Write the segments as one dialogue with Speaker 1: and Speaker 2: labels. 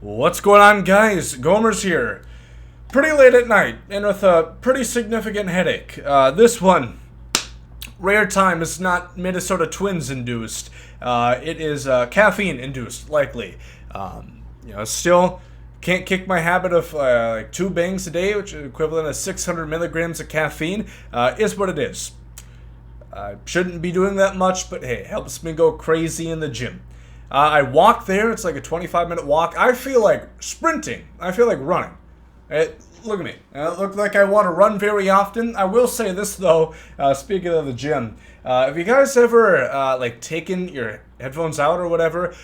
Speaker 1: What's going on, guys? Gomer's here. Pretty late at night, and with a pretty significant headache. This one, rare time, is not Minnesota Twins induced. It is caffeine induced, likely. Still can't kick my habit of like 2 bangs a day, which is equivalent of 600 milligrams of caffeine. Is what it is. I shouldn't be doing that much, but hey, it helps me go crazy in the gym. I walk there. It's like a 25-minute walk. I feel like sprinting. I feel like running. Look at me. I look like I want to run very often. I will say this, though, speaking of the gym. Have you guys ever, taken your headphones out or whatever?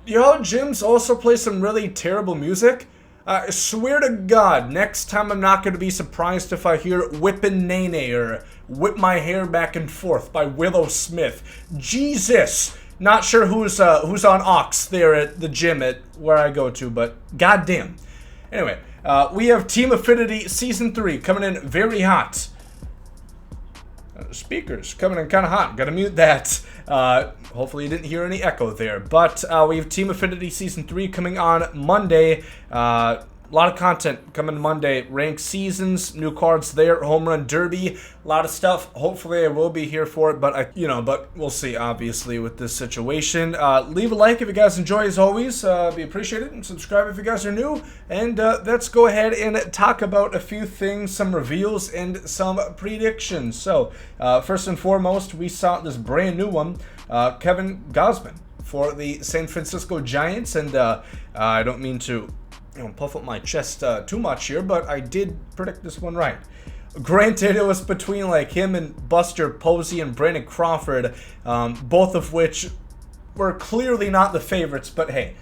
Speaker 1: Y'all gyms also play some really terrible music? I swear to God, next time I'm not going to be surprised if I hear Whippin' Nene or Whip My Hair Back and Forth by Willow Smith. Jesus! Not sure who's on aux there at the gym at where I go to, but goddamn. Anyway, we have Team Affinity Season 3 coming in very hot. Speakers coming in kind of hot. Gotta mute that. Hopefully you didn't hear any echo there. But we have Team Affinity Season 3 coming on Monday. A lot of content coming Monday. Ranked seasons, new cards there, home run derby, a lot of stuff. Hopefully I will be here for it, but but we'll see. Obviously with this situation, leave a like if you guys enjoy as always. Be appreciated, and subscribe if you guys are new. And let's go ahead and talk about a few things, some reveals and some predictions. So first and foremost, we saw this brand new one, Kevin Gausman for the San Francisco Giants, and I don't mean to puff up my chest too much here, but I did predict this one right. Granted, it was between like him and Buster Posey and Brandon Crawford, both of which were clearly not the favorites, but hey,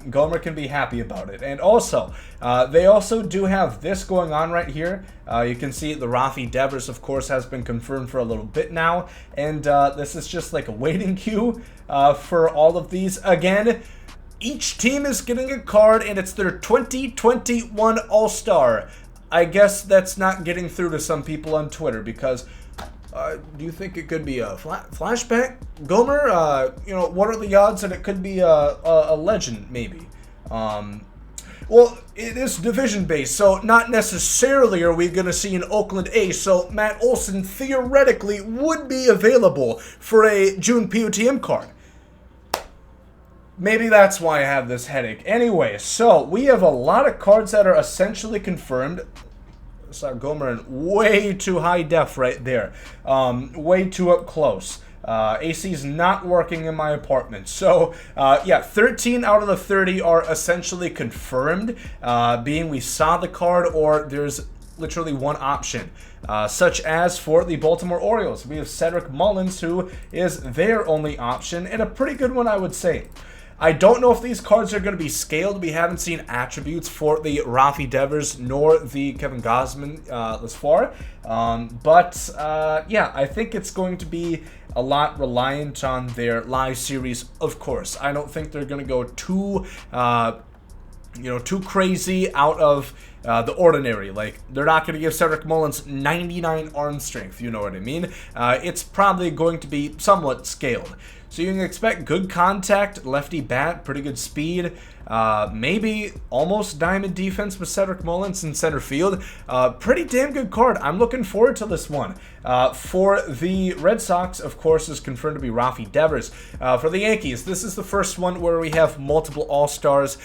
Speaker 1: Gomer can be happy about it. And also, they also do have this going on right here. You can see the Rafi Devers, of course, has been confirmed for a little bit now, and this is just like a waiting queue for all of these. Again, each team is getting a card, and it's their 2021 All-Star. I guess that's not getting through to some people on Twitter, because do you think it could be a flashback, Gomer? What are the odds that it could be a legend, maybe? Well, it is division-based, so not necessarily are we going to see an Oakland A's, so Matt Olson theoretically would be available for a June POTM card. Maybe that's why I have this headache. Anyway, so we have a lot of cards that are essentially confirmed. I saw Gomer in way too high def right there. Way too up close. AC's not working in my apartment. So, 13 out of the 30 are essentially confirmed, being we saw the card or there's literally one option. Such as for the Baltimore Orioles, we have Cedric Mullins, who is their only option, and a pretty good one, I would say. I don't know if these cards are going to be scaled. We haven't seen attributes for the Rafi Devers nor the Kevin Gausman thus far. I think it's going to be a lot reliant on their live series, of course. I don't think they're going to go too crazy out of the ordinary. Like, they're not going to give Cedric Mullins 99 arm strength, you know what I mean? It's probably going to be somewhat scaled. So you can expect good contact, lefty bat, pretty good speed, maybe almost diamond defense with Cedric Mullins in center field. Pretty damn good card. I'm looking forward to this one. For the Red Sox, of course, is confirmed to be Rafi Devers. For the Yankees, this is the first one where we have multiple All-Stars,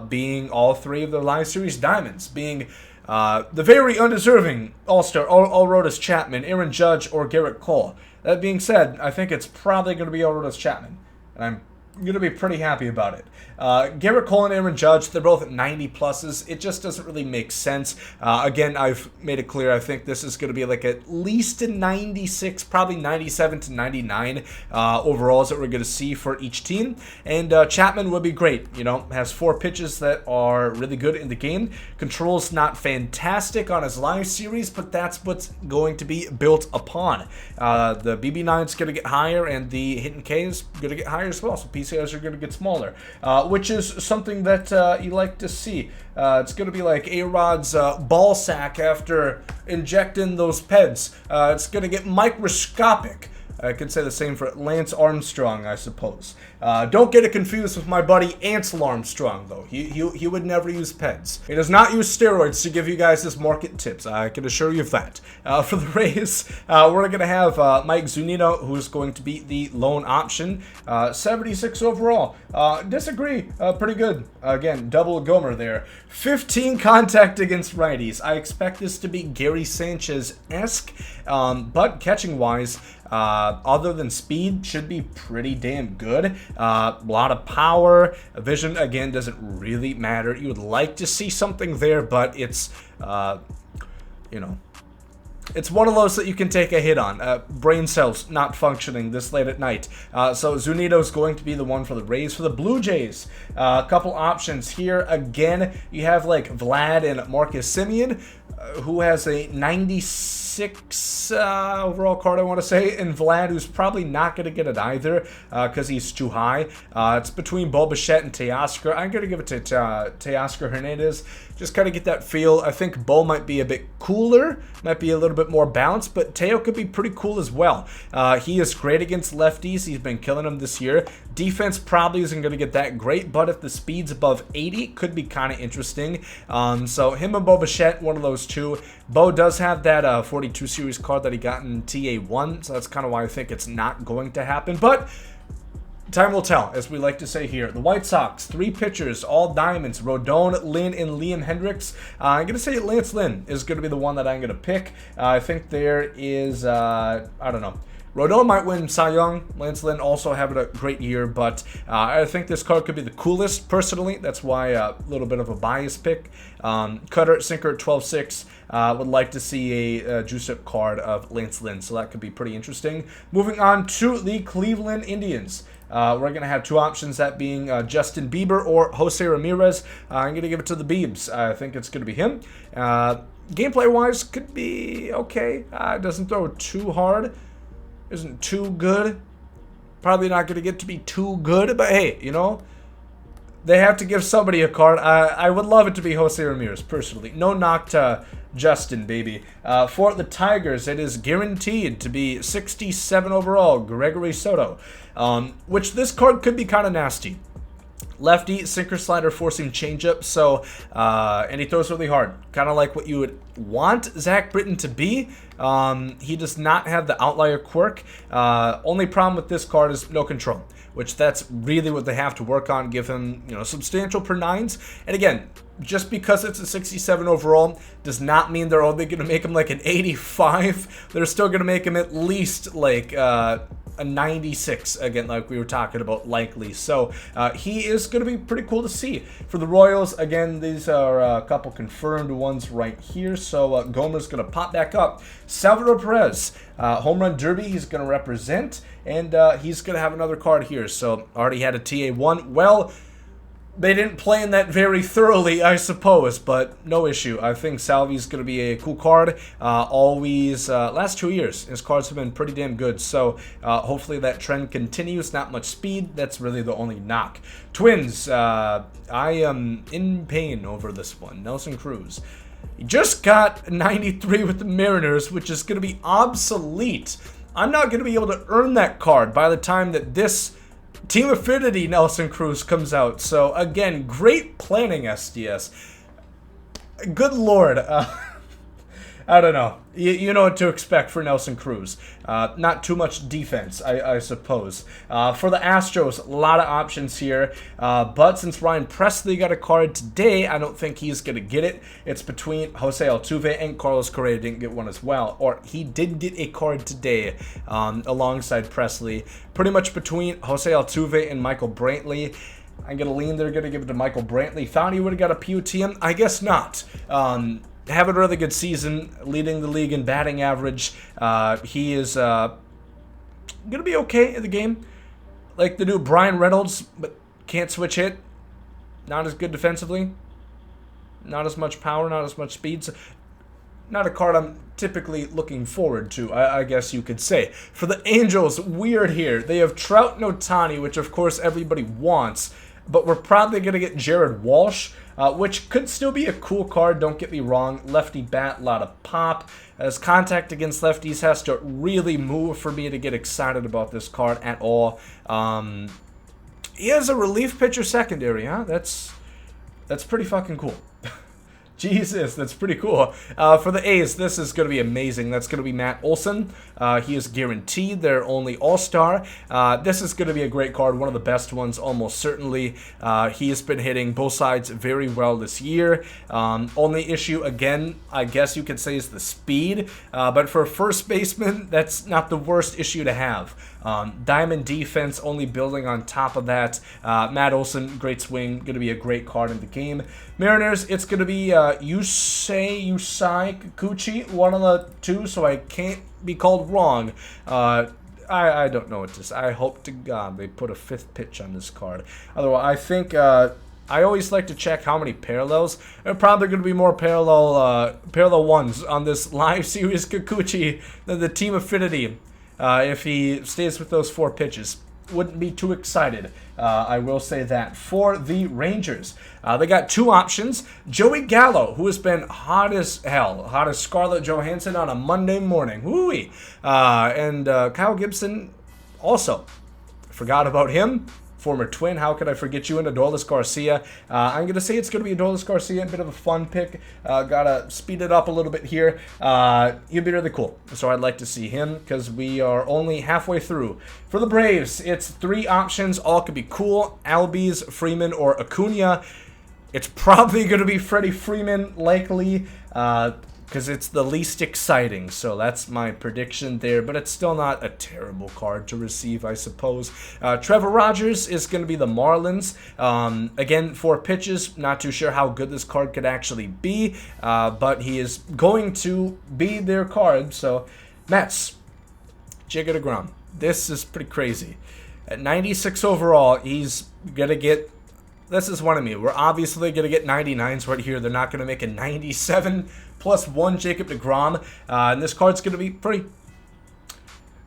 Speaker 1: being all 3 of their live series diamonds, being the very undeserving All-Star, Aroldis Chapman, Aaron Judge, or Garrett Cole. That being said, I think it's probably going to be Aroldis Chapman, and I'm going to be pretty happy about it. Garrett Cole and Aaron Judge, they're both at 90 pluses. It just doesn't really make sense. Again, I've made it clear, I think this is going to be like at least a 96, probably 97 to 99 overalls that we're going to see for each team. And Chapman would be great. Has 4 pitches that are really good in the game. Control's not fantastic on his live series, but that's what's going to be built upon. The BB9 is going to get higher, and the hit and K is going to get higher as well. So PCOs are going to get smaller, which is something that you like to see. It's going to be like A-Rod's ball sack after injecting those peds. It's going to get microscopic. I could say the same for Lance Armstrong, I suppose. Don't get it confused with my buddy Ansel Armstrong, though. He would never use peds. He does not use steroids to give you guys his market tips. I can assure you of that. For the Rays, we're going to have Mike Zunino, who's going to be the lone option. 76 overall. Disagree. Pretty good. Again, double Gomer there. 15 contact against righties. I expect this to be Gary Sanchez-esque, but catching-wise, other than speed, should be pretty damn good. A lot of power. Vision, again, doesn't really matter. You would like to see something there, but it's, you know, it's one of those that you can take a hit on. Brain cells not functioning this late at night. So Zunito is going to be the one for the Rays. For the Blue Jays, a couple options here. Again, you have like Vlad and Marcus Semien, who has a 96 overall card, I want to say, and Vlad, who's probably not going to get it either because he's too high. It's between Bo Bichette and Teoscar. I'm going to give it to Teoscar Hernandez. Just kind of get that feel. I think Bo might be a bit cooler, might be a little bit more balanced, but Teo could be pretty cool as well. He is great against lefties. He's been killing them this year. Defense probably isn't going to get that great, but if the speed's above 80, could be kind of interesting. So him and Bo Bichette, one of those two. Bo does have that 42 series card that he got in TA1, so that's kind of why I think it's not going to happen. But time will tell, as we like to say here. The White Sox, 3 pitchers, all diamonds. Rodon, Lynn, and Liam Hendricks. I'm going to say Lance Lynn is going to be the one that I'm going to pick. I think there is, I don't know. Rodon might win Cy Young. Lance Lynn also having a great year, but I think this card could be the coolest, personally. That's why a little bit of a bias pick. Cutter, sinker, 12-6. Would like to see a juice-up card of Lance Lynn, so that could be pretty interesting. Moving on to the Cleveland Indians. We're going to have 2 options, that being Justin Bieber or Jose Ramirez. I'm going to give it to the Biebs. I think it's going to be him. Gameplay-wise, could be okay. Doesn't throw too hard. Isn't too good. Probably not going to get to be too good, but hey, you know, they have to give somebody a card. I would love it to be Jose Ramirez, personally. No knock to Justin, baby. For the Tigers, it is guaranteed to be 67 overall, Gregory Soto, which this card could be kind of nasty. Lefty, sinker, slider, four-seam changeup, so, and he throws really hard. Kind of like what you would want Zach Britton to be. He does not have the outlier quirk. Only problem with this card is no control, which that's really what they have to work on. Give him, you know, substantial per nines. And again, just because it's a 67 overall does not mean they're only going to make him like an 85. They're still going to make him at least like a 96, again, like we were talking about, likely. So he is going to be pretty cool to see. For the Royals, again, these are a couple confirmed ones right here. So Gomer's going to pop back up. Salvador Perez, home run derby, he's going to represent, and he's going to have another card here. So already had a TA1. Well, they didn't plan that very thoroughly, I suppose, but no issue. I think Salvi's going to be a cool card. Always, last 2 years, his cards have been pretty damn good, so hopefully that trend continues. Not much speed, that's really the only knock. Twins, I am in pain over this one. Nelson Cruz. He just got 93 with the Mariners, which is going to be obsolete. I'm not going to be able to earn that card by the time that this Team Affinity Nelson Cruz comes out. So again, great planning, SDS. Good lord. I don't know. You know what to expect for Nelson Cruz. Not too much defense, I suppose. For the Astros, a lot of options here. But since Ryan Presley got a card today, I don't think he's going to get it. It's between Jose Altuve and Carlos Correa didn't get one as well. Or he did get a card today alongside Presley. Pretty much between Jose Altuve and Michael Brantley. I'm going to lean there, going to give it to Michael Brantley. Thought he would have got a PUTM? I guess not. Having a really good season, leading the league in batting average. He is going to be okay in the game. Like the new Brian Reynolds, but can't switch hit. Not as good defensively. Not as much power, not as much speed. So not a card I'm typically looking forward to, I guess you could say. For the Angels, weird here. They have Trout and Ohtani, which of course everybody wants. but we're probably going to get Jared Walsh, which could still be a cool card, don't get me wrong. Lefty bat, a lot of pop. As contact against lefties has to really move for me to get excited about this card at all. He has a relief pitcher secondary, huh? That's pretty fucking cool. Jesus, that's pretty cool. For the A's, this is going to be amazing. That's going to be Matt Olson. He is guaranteed their only all-star. This is going to be a great card, one of the best ones, almost certainly. He has been hitting both sides very well this year. Only issue, again, I guess you could say, is the speed. But for a first baseman, that's not the worst issue to have. Diamond defense, only building on top of that. Matt Olson, great swing, going to be a great card in the game. Mariners, it's going to be Yusei Kikuchi, one of the two, so I can't be called wrong. I don't know what to say. I hope to God they put a 5th pitch on this card. Otherwise, I think I always like to check how many parallels. There are probably going to be more parallel ones on this live series Kikuchi than the Team Affinity. If he stays with those 4 pitches. Wouldn't be too excited, I will say that. For the Rangers, they got 2 options. Joey Gallo, who has been hot as hell, hot as Scarlett Johansson on a Monday morning. Woo-wee. And Kyle Gibson, also. Forgot about him. Former Twin, how could I forget you, and Adolis Garcia. I'm going to say it's going to be Adolis Garcia, a bit of a fun pick. Gotta speed it up a little bit here. He'd be really cool, so I'd like to see him, because we are only halfway through. For the Braves, it's 3 options, all could be cool. Albies, Freeman, or Acuna. It's probably going to be Freddie Freeman, likely, because it's the least exciting, so that's my prediction there, but it's still not a terrible card to receive, I suppose. Trevor Rogers is going to be the Marlins. Again, 4 pitches, not too sure how good this card could actually be, but he is going to be their card. So, Mets, Jacob DeGrom. This is pretty crazy. At 96 overall, he's going to get... This is one of me. We're obviously going to get 99s right here. They're not going to make a 97 plus 1 Jacob DeGrom. And this card's going to be free.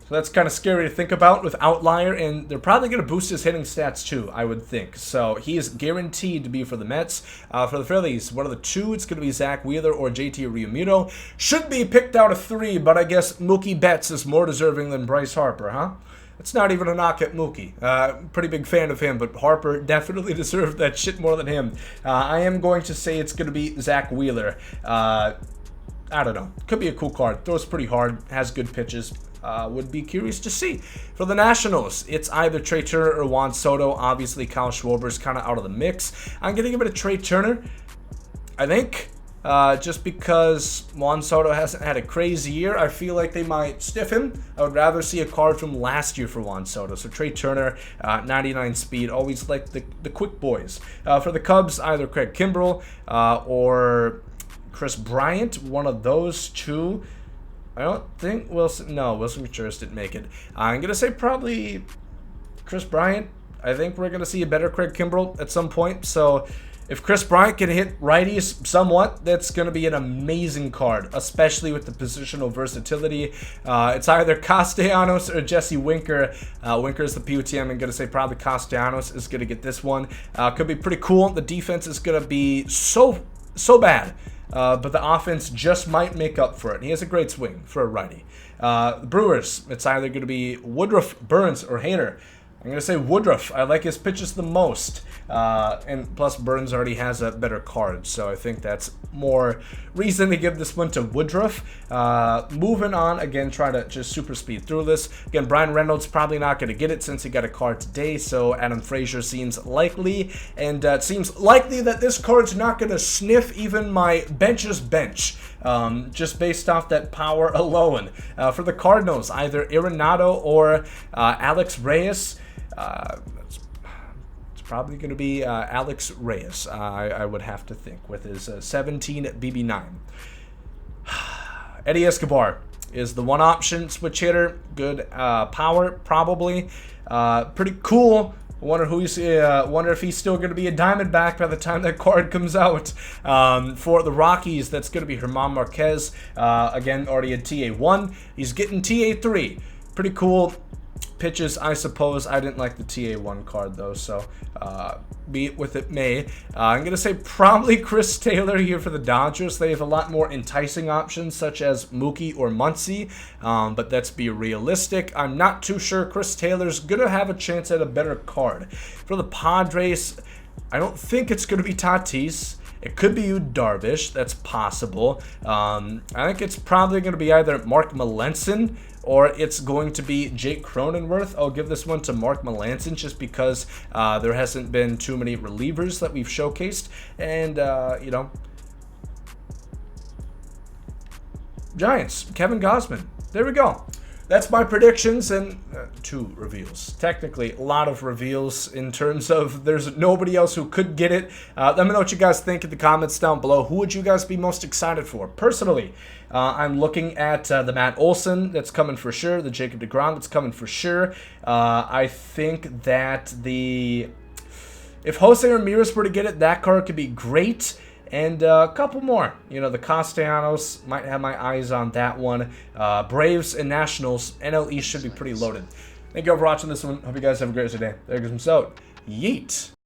Speaker 1: So that's kind of scary to think about with Outlier. And they're probably going to boost his hitting stats too, I would think. So he is guaranteed to be for the Mets. For the Phillies, one of the 2, it's going to be Zach Wheeler or JT Realmuto. Should be picked out of 3, but I guess Mookie Betts is more deserving than Bryce Harper, huh? It's not even a knock at Mookie. Pretty big fan of him, but Harper definitely deserved that shit more than him. I am going to say it's going to be Zach Wheeler. I don't know. Could be a cool card. Throws pretty hard. Has good pitches. Would be curious to see. For the Nationals, it's either Trey Turner or Juan Soto. Obviously, Kyle Schwarber's kind of out of the mix. I'm going to give it a Trey Turner, I think. Just because Juan Soto hasn't had a crazy year, I feel like they might stiff him. I would rather see a card from last year for Juan Soto. So Trey Turner, 99 speed, always like the quick boys. For the Cubs, either Craig Kimbrell or Chris Bryant, one of those 2. I don't think Wilson Contreras didn't make it. I'm going to say probably Chris Bryant. I think we're going to see a better Craig Kimbrell at some point. So if Chris Bryant can hit righties somewhat, that's going to be an amazing card, especially with the positional versatility. It's either Castellanos or Jesse Winker. Winker is the PUTM. I'm going to say probably Castellanos is going to get this one. Could be pretty cool. The defense is going to be so bad. But the offense just might make up for it. He has a great swing for a righty. The Brewers, it's either going to be Woodruff, Burns, or Hader. I'm going to say Woodruff. I like his pitches the most. And plus Burns already has a better card. So I think that's more reason to give this one to Woodruff. Moving on, again, try to just super speed through this. Again, Brian Reynolds probably not going to get it since he got a card today. So Adam Frazier seems likely. And it seems likely that this card's not going to sniff even my bench's bench. Just based off that power alone. For the Cardinals, either Arenado or Alex Reyes. It's probably going to be Alex Reyes, I would have to think, with his 17 BB9. Eddie Escobar is the one option switch hitter. Good power, probably. Pretty cool. Wonder if he's still going to be a Diamondback by the time that card comes out. For the Rockies, that's going to be German Marquez. Again, already a TA1. He's getting TA3. Pretty cool. pitches, I suppose. I didn't like the TA1 card, though, so be it with it may. I'm going to say probably Chris Taylor here for the Dodgers. They have a lot more enticing options, such as Mookie or Muncy, but let's be realistic. I'm not too sure Chris Taylor's going to have a chance at a better card. For the Padres, I don't think it's going to be Tatis. It could be Darvish. That's possible. I think it's probably going to be either Mark Melancon or it's going to be Jake Cronenworth. I'll give this one to Mark Melancon just because there hasn't been too many relievers that we've showcased. And, you know, Giants, Kevin Gausman. There we go. That's my predictions and 2 reveals. Technically, a lot of reveals in terms of there's nobody else who could get it. Let me know what you guys think in the comments down below. Who would you guys be most excited for? Personally, I'm looking at the Matt Olson that's coming for sure. The Jacob DeGrom that's coming for sure. I think that if Jose Ramirez were to get it, that card could be great. And a couple more. You know, the Castellanos, might have my eyes on that one. Braves and Nationals, NL East should be pretty loaded. Thank you all for watching this one. Hope you guys have a great day. There goes some soda. Yeet.